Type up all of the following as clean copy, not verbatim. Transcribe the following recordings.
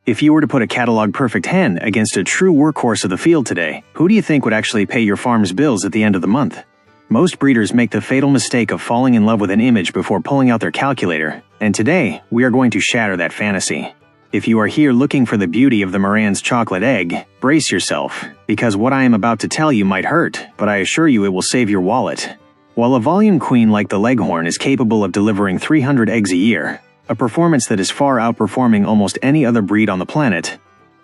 If you were to put a catalog-perfect hen against a true workhorse of the field today, who do you think would actually pay your farm's bills at the end of the month? Most breeders make the fatal mistake of falling in love with an image before pulling out their calculator, and today, we are going to shatter that fantasy. If you are here looking for the beauty of the Marans chocolate egg, brace yourself, because what I am about to tell you might hurt, but I assure you it will save your wallet. While a volume queen like the Leghorn is capable of delivering 300 eggs a year, a performance that is far outperforming almost any other breed on the planet,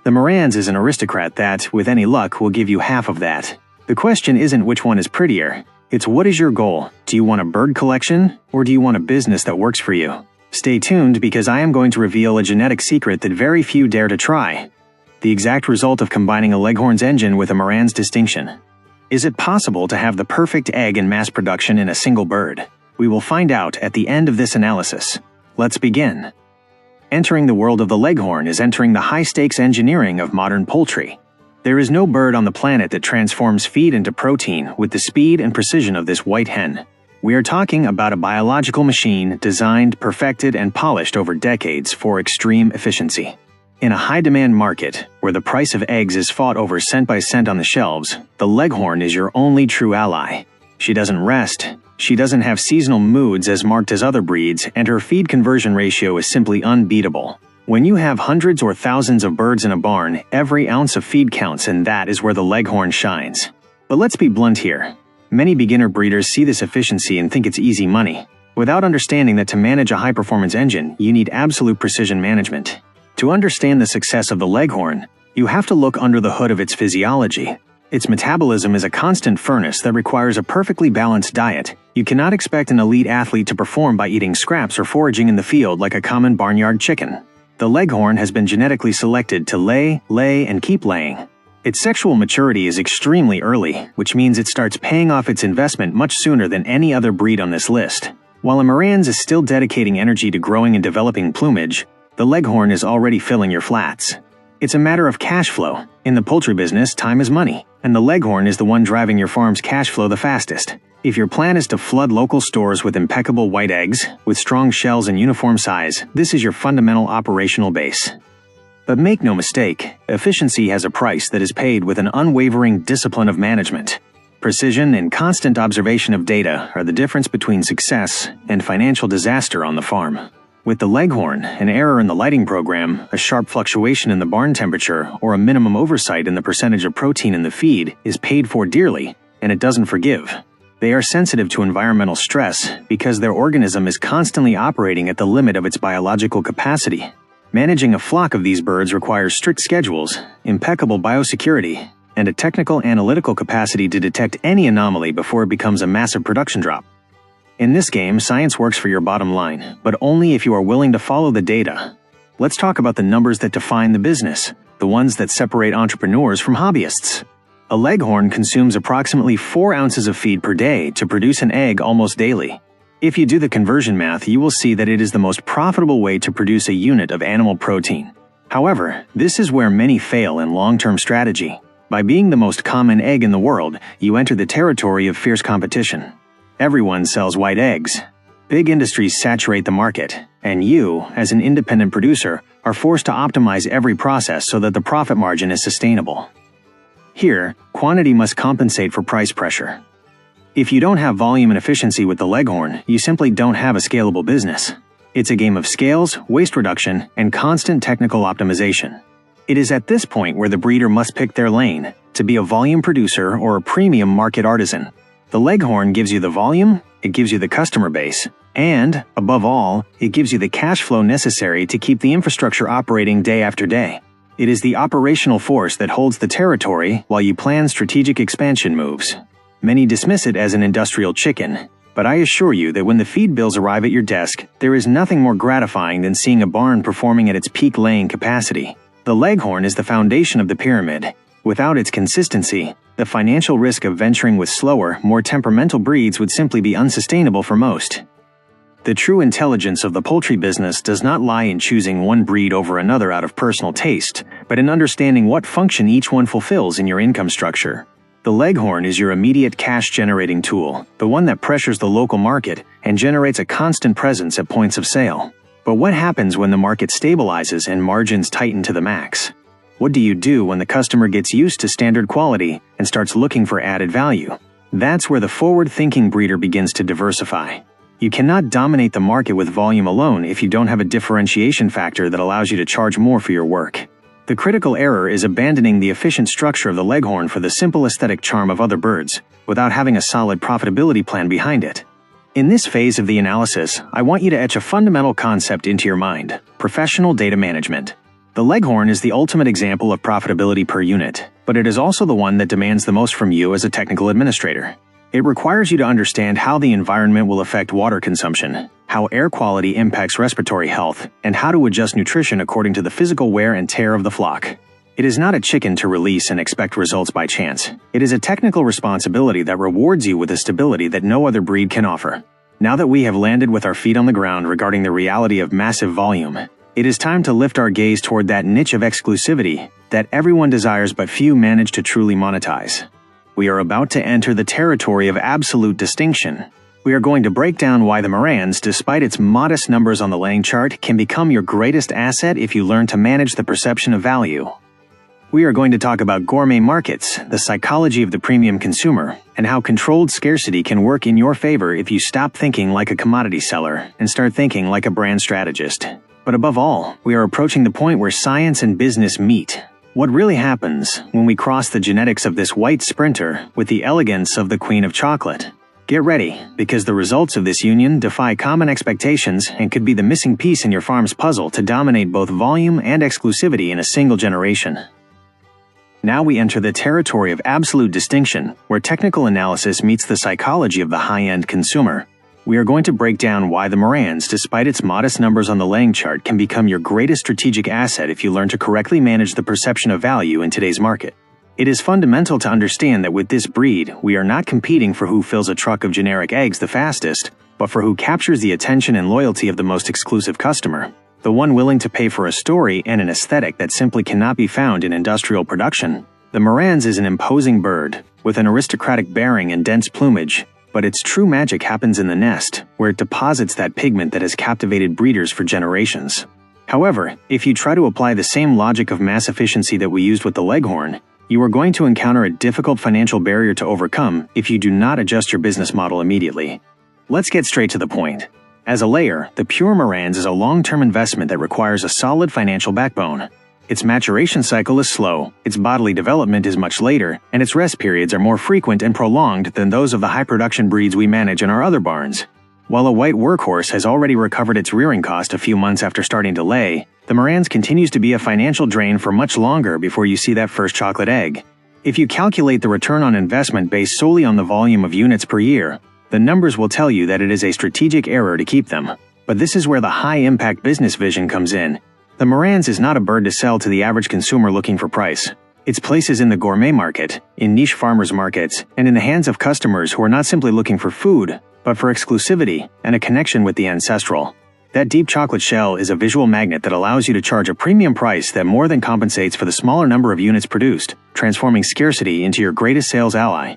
the Marans is an aristocrat that, with any luck, will give you half of that. The question isn't which one is prettier, it's what is your goal? Do you want a bird collection, or do you want a business that works for you? Stay tuned because I am going to reveal a genetic secret that very few dare to try. The exact result of combining a Leghorn's engine with a Marans distinction. Is it possible to have the perfect egg in mass production in a single bird? We will find out at the end of this analysis. Let's begin. Entering the world of the Leghorn is entering the high-stakes engineering of modern poultry. There is no bird on the planet that transforms feed into protein with the speed and precision of this white hen. We are talking about a biological machine designed, perfected, and polished over decades for extreme efficiency. In a high-demand market, where the price of eggs is fought over cent by cent on the shelves, the Leghorn is your only true ally. She doesn't rest, she doesn't have seasonal moods as marked as other breeds, and her feed conversion ratio is simply unbeatable. When you have hundreds or thousands of birds in a barn, every ounce of feed counts, and that is where the Leghorn shines. But let's be blunt here. Many beginner breeders see this efficiency and think it's easy money, without understanding that to manage a high-performance engine, you need absolute precision management. To understand the success of the Leghorn, you have to look under the hood of its physiology. Its metabolism is a constant furnace that requires a perfectly balanced diet. You cannot expect an elite athlete to perform by eating scraps or foraging in the field like a common barnyard chicken. The Leghorn has been genetically selected to lay, and keep laying. Its sexual maturity is extremely early, which means it starts paying off its investment much sooner than any other breed on this list. While a Marans is still dedicating energy to growing and developing plumage, the Leghorn is already filling your flats. It's a matter of cash flow. In the poultry business, time is money, and the Leghorn is the one driving your farm's cash flow the fastest. If your plan is to flood local stores with impeccable white eggs, with strong shells and uniform size, this is your fundamental operational base. But make no mistake, efficiency has a price that is paid with an unwavering discipline of management. Precision and constant observation of data are the difference between success and financial disaster on the farm. With the Leghorn, an error in the lighting program, a sharp fluctuation in the barn temperature, or a minimum oversight in the percentage of protein in the feed is paid for dearly, and it doesn't forgive. They are sensitive to environmental stress because their organism is constantly operating at the limit of its biological capacity. Managing a flock of these birds requires strict schedules, impeccable biosecurity, and a technical analytical capacity to detect any anomaly before it becomes a massive production drop. In this game, science works for your bottom line, but only if you are willing to follow the data. Let's talk about the numbers that define the business, the ones that separate entrepreneurs from hobbyists. A Leghorn consumes approximately 4 ounces of feed per day to produce an egg almost daily. If you do the conversion math, you will see that it is the most profitable way to produce a unit of animal protein. However, this is where many fail in long-term strategy. By being the most common egg in the world, you enter the territory of fierce competition. Everyone sells white eggs. Big industries saturate the market, and you, as an independent producer, are forced to optimize every process so that the profit margin is sustainable. Here, quantity must compensate for price pressure. If you don't have volume and efficiency with the Leghorn, you simply don't have a scalable business. It's a game of scales, waste reduction, and constant technical optimization. It is at this point where the breeder must pick their lane, to be a volume producer or a premium market artisan. The Leghorn gives you the volume, it gives you the customer base, and, above all, it gives you the cash flow necessary to keep the infrastructure operating day after day. It is the operational force that holds the territory while you plan strategic expansion moves. Many dismiss it as an industrial chicken, but I assure you that when the feed bills arrive at your desk, there is nothing more gratifying than seeing a barn performing at its peak laying capacity. The Leghorn is the foundation of the pyramid. Without its consistency, the financial risk of venturing with slower, more temperamental breeds would simply be unsustainable for most. The true intelligence of the poultry business does not lie in choosing one breed over another out of personal taste, but in understanding what function each one fulfills in your income structure. The Leghorn is your immediate cash-generating tool, the one that pressures the local market and generates a constant presence at points of sale. But what happens when the market stabilizes and margins tighten to the max? What do you do when the customer gets used to standard quality and starts looking for added value? That's where the forward-thinking breeder begins to diversify. You cannot dominate the market with volume alone if you don't have a differentiation factor that allows you to charge more for your work. The critical error is abandoning the efficient structure of the Leghorn for the simple aesthetic charm of other birds, without having a solid profitability plan behind it. In this phase of the analysis, I want you to etch a fundamental concept into your mind: professional data management. The Leghorn is the ultimate example of profitability per unit, but it is also the one that demands the most from you as a technical administrator. It requires you to understand how the environment will affect water consumption, how air quality impacts respiratory health, and how to adjust nutrition according to the physical wear and tear of the flock. It is not a chicken to release and expect results by chance. It is a technical responsibility that rewards you with a stability that no other breed can offer. Now that we have landed with our feet on the ground regarding the reality of massive volume, it is time to lift our gaze toward that niche of exclusivity that everyone desires but few manage to truly monetize. We are about to enter the territory of absolute distinction. We are going to break down why the Marans, despite its modest numbers on the laying chart, can become your greatest asset if you learn to manage the perception of value. We are going to talk about gourmet markets, the psychology of the premium consumer, and how controlled scarcity can work in your favor if you stop thinking like a commodity seller and start thinking like a brand strategist. But above all, we are approaching the point where science and business meet. What really happens when we cross the genetics of this white sprinter with the elegance of the Queen of Chocolate? Get ready, because the results of this union defy common expectations and could be the missing piece in your farm's puzzle to dominate both volume and exclusivity in a single generation. Now we enter the territory of absolute distinction, where technical analysis meets the psychology of the high-end consumer. We are going to break down why the Marans, despite its modest numbers on the laying chart, can become your greatest strategic asset if you learn to correctly manage the perception of value in today's market. It is fundamental to understand that with this breed, we are not competing for who fills a truck of generic eggs the fastest, but for who captures the attention and loyalty of the most exclusive customer. The one willing to pay for a story and an aesthetic that simply cannot be found in industrial production. The Marans is an imposing bird, with an aristocratic bearing and dense plumage, but its true magic happens in the nest, where it deposits that pigment that has captivated breeders for generations. However, if you try to apply the same logic of mass efficiency that we used with the Leghorn, you are going to encounter a difficult financial barrier to overcome if you do not adjust your business model immediately. Let's get straight to the point. As a layer, the pure Marans is a long-term investment that requires a solid financial backbone. Its maturation cycle is slow, its bodily development is much later, and its rest periods are more frequent and prolonged than those of the high-production breeds we manage in our other barns. While a white workhorse has already recovered its rearing cost a few months after starting to lay, the Marans continues to be a financial drain for much longer before you see that first chocolate egg. If you calculate the return on investment based solely on the volume of units per year, the numbers will tell you that it is a strategic error to keep them. But this is where the high-impact business vision comes in. The Marans is not a bird to sell to the average consumer looking for price. Its place is in the gourmet market, in niche farmers markets, and in the hands of customers who are not simply looking for food, but for exclusivity and a connection with the ancestral. That deep chocolate shell is a visual magnet that allows you to charge a premium price that more than compensates for the smaller number of units produced, transforming scarcity into your greatest sales ally.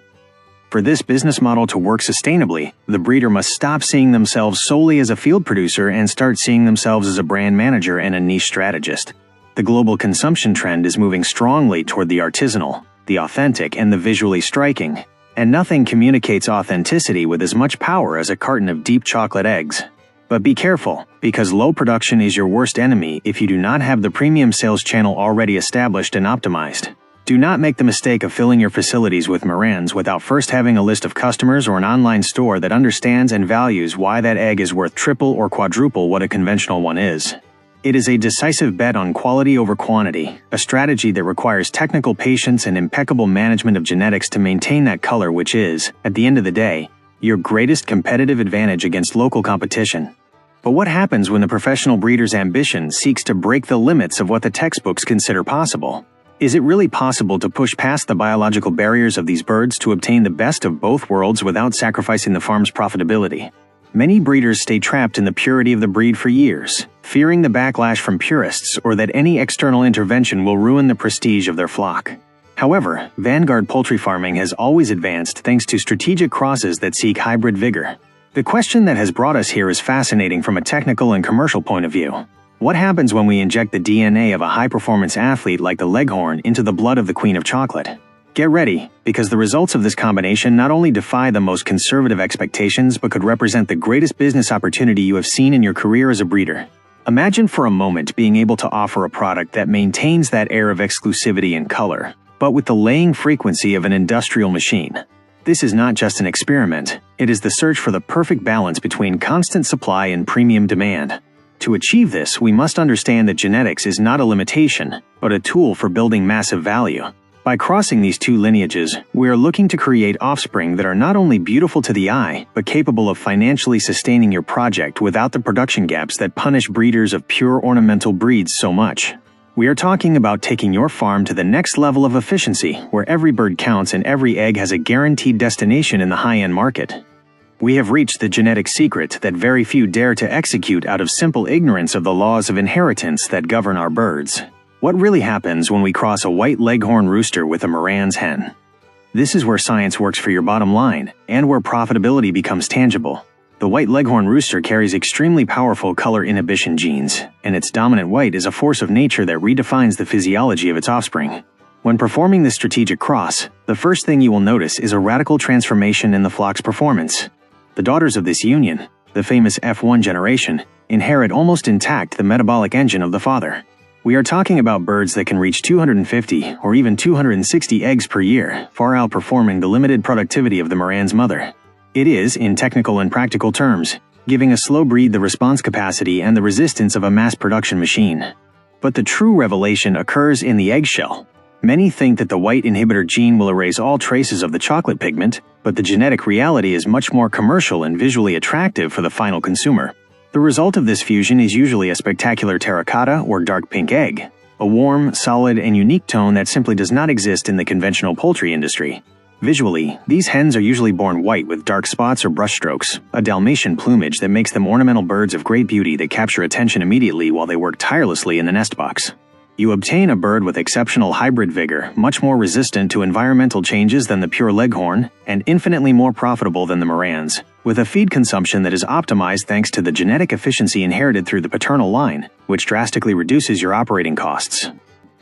For this business model to work sustainably, the breeder must stop seeing themselves solely as a field producer and start seeing themselves as a brand manager and a niche strategist. The global consumption trend is moving strongly toward the artisanal, the authentic, and the visually striking, and nothing communicates authenticity with as much power as a carton of deep chocolate eggs. But be careful, because low production is your worst enemy if you do not have the premium sales channel already established and optimized. Do not make the mistake of filling your facilities with Marans without first having a list of customers or an online store that understands and values why that egg is worth triple or quadruple what a conventional one is. It is a decisive bet on quality over quantity, a strategy that requires technical patience and impeccable management of genetics to maintain that color which is, at the end of the day, your greatest competitive advantage against local competition. But what happens when the professional breeder's ambition seeks to break the limits of what the textbooks consider possible? Is it really possible to push past the biological barriers of these birds to obtain the best of both worlds without sacrificing the farm's profitability? Many breeders stay trapped in the purity of the breed for years, fearing the backlash from purists or that any external intervention will ruin the prestige of their flock. However, vanguard poultry farming has always advanced thanks to strategic crosses that seek hybrid vigor. The question that has brought us here is fascinating from a technical and commercial point of view. What happens when we inject the DNA of a high-performance athlete like the Leghorn into the blood of the Queen of Chocolate? Get ready, because the results of this combination not only defy the most conservative expectations but could represent the greatest business opportunity you have seen in your career as a breeder. Imagine for a moment being able to offer a product that maintains that air of exclusivity and color, but with the laying frequency of an industrial machine. This is not just an experiment, it is the search for the perfect balance between constant supply and premium demand. To achieve this, we must understand that genetics is not a limitation, but a tool for building massive value. By crossing these two lineages, we are looking to create offspring that are not only beautiful to the eye, but capable of financially sustaining your project without the production gaps that punish breeders of pure ornamental breeds so much. We are talking about taking your farm to the next level of efficiency, where every bird counts and every egg has a guaranteed destination in the high-end market. We have reached the genetic secret that very few dare to execute out of simple ignorance of the laws of inheritance that govern our birds. What really happens when we cross a white Leghorn rooster with a Marans hen? This is where science works for your bottom line, and where profitability becomes tangible. The white Leghorn rooster carries extremely powerful color inhibition genes, and its dominant white is a force of nature that redefines the physiology of its offspring. When performing this strategic cross, the first thing you will notice is a radical transformation in the flock's performance. The daughters of this union, the famous F1 generation, inherit almost intact the metabolic engine of the father. We are talking about birds that can reach 250 or even 260 eggs per year, far outperforming the limited productivity of the Marans mother. It is, in technical and practical terms, giving a slow breed the response capacity and the resistance of a mass production machine. But the true revelation occurs in the eggshell. Many think that the white inhibitor gene will erase all traces of the chocolate pigment, but the genetic reality is much more commercial and visually attractive for the final consumer. The result of this fusion is usually a spectacular terracotta or dark pink egg, a warm, solid, and unique tone that simply does not exist in the conventional poultry industry. Visually, these hens are usually born white with dark spots or brushstrokes, a Dalmatian plumage that makes them ornamental birds of great beauty that capture attention immediately while they work tirelessly in the nest box. You obtain a bird with exceptional hybrid vigor, much more resistant to environmental changes than the pure Leghorn, and infinitely more profitable than the Marans, with a feed consumption that is optimized thanks to the genetic efficiency inherited through the paternal line, which drastically reduces your operating costs.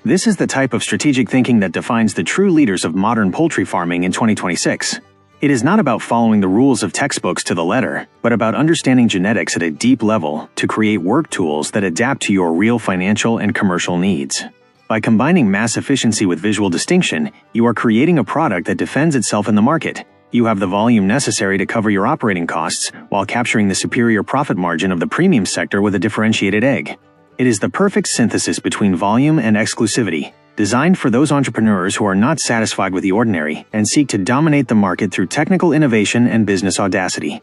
This is the type of strategic thinking that defines the true leaders of modern poultry farming in 2026. It is not about following the rules of textbooks to the letter, but about understanding genetics at a deep level to create work tools that adapt to your real financial and commercial needs. By combining mass efficiency with visual distinction, you are creating a product that defends itself in the market. You have the volume necessary to cover your operating costs while capturing the superior profit margin of the premium sector with a differentiated egg. It is the perfect synthesis between volume and exclusivity, designed for those entrepreneurs who are not satisfied with the ordinary and seek to dominate the market through technical innovation and business audacity.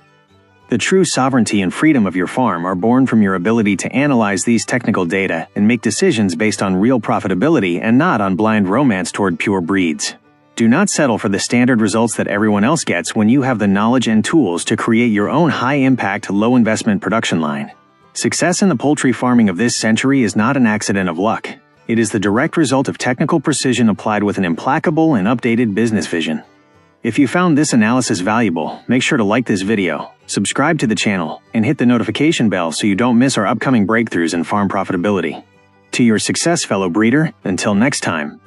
The true sovereignty and freedom of your farm are born from your ability to analyze these technical data and make decisions based on real profitability and not on blind romance toward pure breeds. Do not settle for the standard results that everyone else gets when you have the knowledge and tools to create your own high-impact, low-investment production line. Success in the poultry farming of this century is not an accident of luck. It is the direct result of technical precision applied with an implacable and updated business vision. If you found this analysis valuable, make sure to like this video, subscribe to the channel, and hit the notification bell so you don't miss our upcoming breakthroughs in farm profitability. To your success, fellow breeder, until next time.